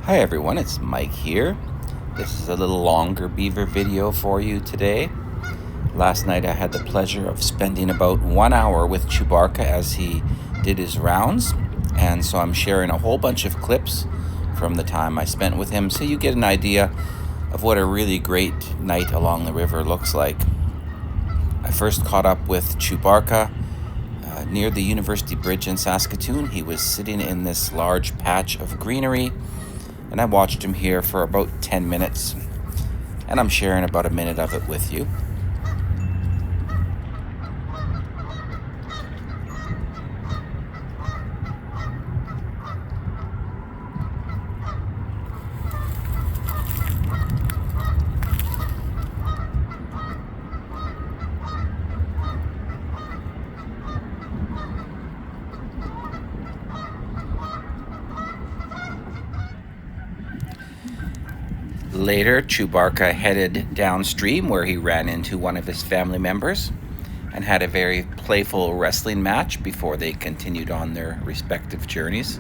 Hi everyone, it's Mike here. This is a little longer beaver video for you today. Last night I had the pleasure of spending about 1 hour with ChewBarka as he did his rounds, and so I'm sharing a whole bunch of clips from the time I spent with him so you get an idea of what a really great night along the river looks like. I first caught up with ChewBarka near the University Bridge in Saskatoon. He was sitting in this large patch of greenery, and I watched him here for about 10 minutes, and I'm sharing about a minute of it with you. Later, ChewBarka headed downstream where he ran into one of his family members and had a very playful wrestling match before they continued on their respective journeys.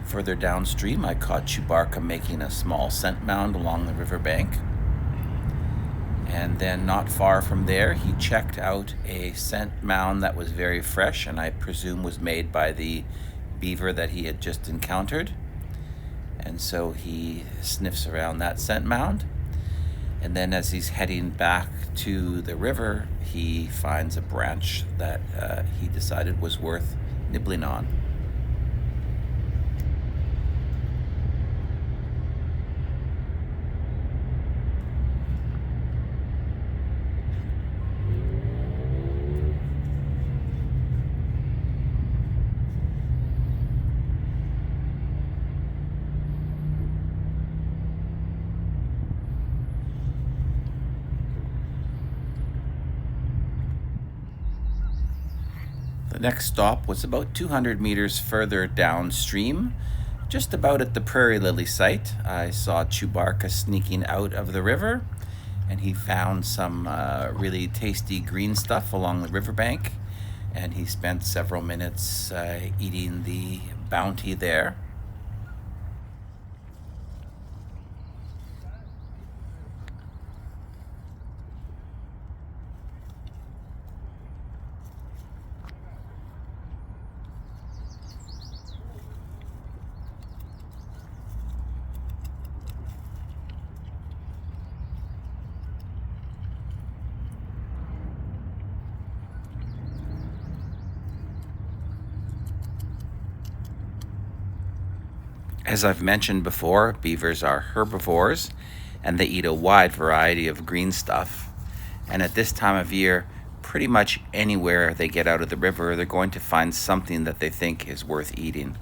Further downstream, I caught ChewBarka making a small scent mound along the riverbank. And then not far from there, he checked out a scent mound that was very fresh and I presume was made by the beaver that he had just encountered. And so he sniffs around that scent mound. And then as he's heading back to the river, he finds a branch that he decided was worth nibbling on. The next stop was about 200 meters further downstream, just about at the prairie lily site. I saw ChewBarka sneaking out of the river, and he found some really tasty green stuff along the riverbank, and he spent several minutes eating the bounty there. As I've mentioned before, beavers are herbivores and they eat a wide variety of green stuff. And at this time of year, pretty much anywhere they get out of the river, they're going to find something that they think is worth eating.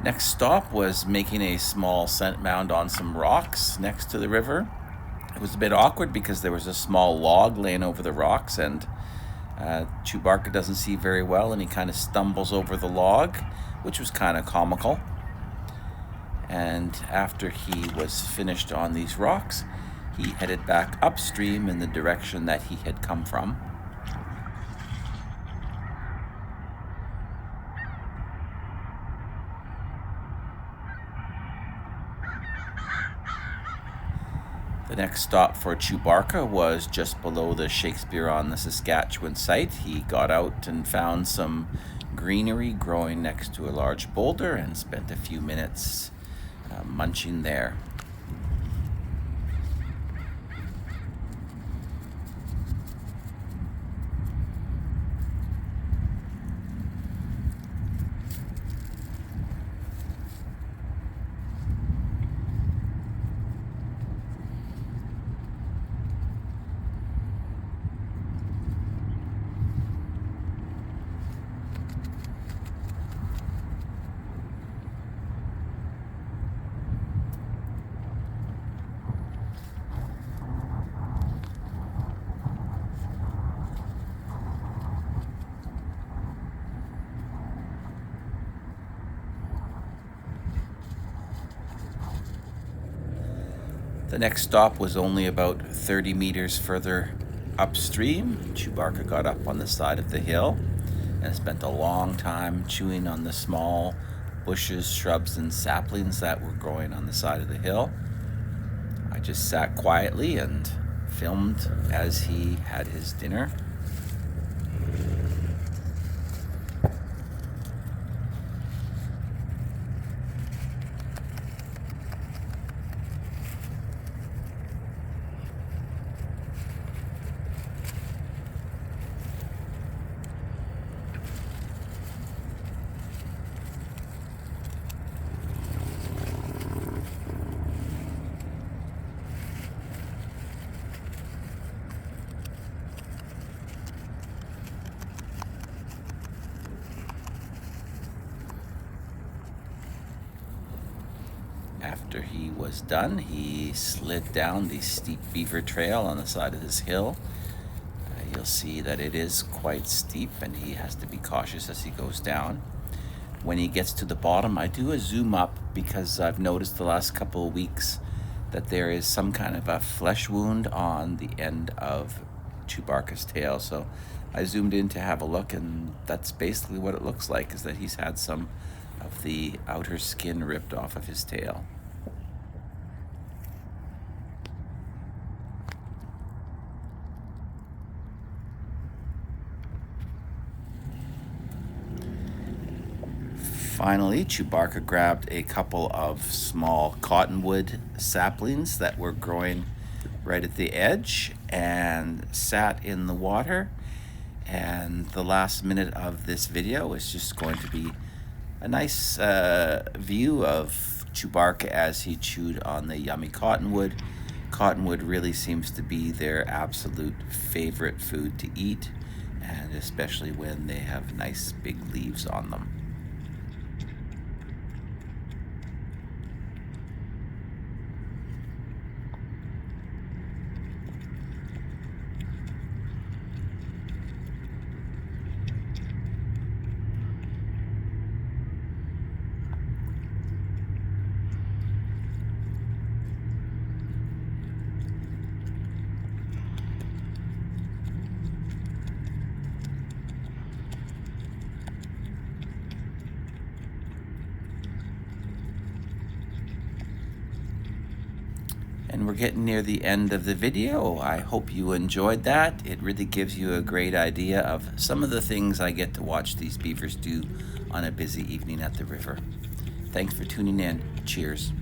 Next stop was making a small scent mound on some rocks next to the river. It was a bit awkward because there was a small log laying over the rocks, and ChewBarka doesn't see very well, and he kind of stumbles over the log, which was kind of comical. And after he was finished on these rocks, he headed back upstream in the direction that he had come from. The next stop for ChewBarka was just below the Shakespeare on the Saskatchewan site. He got out and found some greenery growing next to a large boulder and spent a few minutes munching there. The next stop was only about 30 meters further upstream. ChewBarka got up on the side of the hill and spent a long time chewing on the small bushes, shrubs, and saplings that were growing on the side of the hill. I just sat quietly and filmed as he had his dinner. After he was done, he slid down the steep beaver trail on the side of this hill. You'll see that it is quite steep, and he has to be cautious as he goes down. When he gets to the bottom, I do a zoom up because I've noticed the last couple of weeks that there is some kind of a flesh wound on the end of ChewBarka's tail. So I zoomed in to have a look, and that's basically what it looks like, is that he's had some of the outer skin ripped off of his tail. Finally, ChewBarka grabbed a couple of small cottonwood saplings that were growing right at the edge and sat in the water. And the last minute of this video is just going to be a nice view of ChewBarka as he chewed on the yummy cottonwood. Cottonwood really seems to be their absolute favorite food to eat, and especially when they have nice big leaves on them. And we're getting near the end of the video. I hope you enjoyed that. It really gives you a great idea of some of the things I get to watch these beavers do on a busy evening at the river. Thanks for tuning in. Cheers.